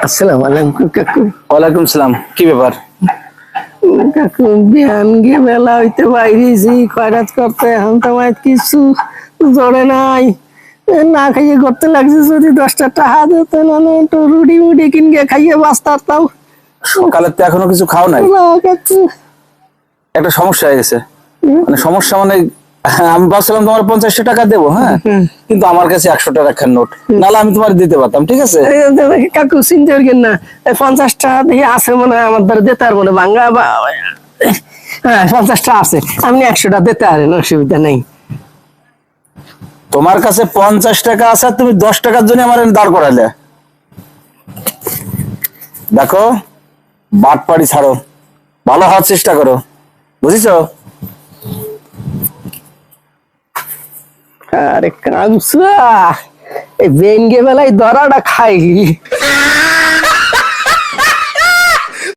আসসালামু আলাইকুম কাকু। ওয়ালাইকুম সালাম। কি ব্যাপার? কাকু বিহান গিয়ে বেলা হইতে বাইরেছি খয়রাত করতে, এখন তো আমার কিছু জড়ে নাই। না খাইয়ে করতে লাগছে, যদি 10টা টাকা দিতে না একটু রুটি মুটি কিনে খাইয়ে বাঁচতাম। সকালে তো এখনো কিছু খাও নাই। না কাকু। একটা সমস্যা হয়ে গেছে। মানে সমস্যা মানে আমি ভাবছিলাম তোমার 50টা টাকা দেবো, হ্যাঁ, কিন্তু আমার কাছে 100 টাকার নোট, নাহলে আমি তোমার দিতে পারতাম, ঠিক আছে? কাকু চিন্তা করেন না, 50টা দেখি আছে মনে হয় আমার দ্বারা দিতে পারবো না বাঙ্গা বা। হ্যাঁ 50টা আছে, আপনি 100টা দিতে পারেন, অসুবিধা নেই। তোমার কাছে 50 টাকা আছে আর তুমি 10 টাকার জন্য আমার এনে দাঁড় করালে। দেখো, বাটপাড়ি ছাড়ো, ভালো হওয়ার চেষ্টা করো, বুঝেছো? আরে কামসা, এই বেঙ্গে বেলায় দরাটা খাই।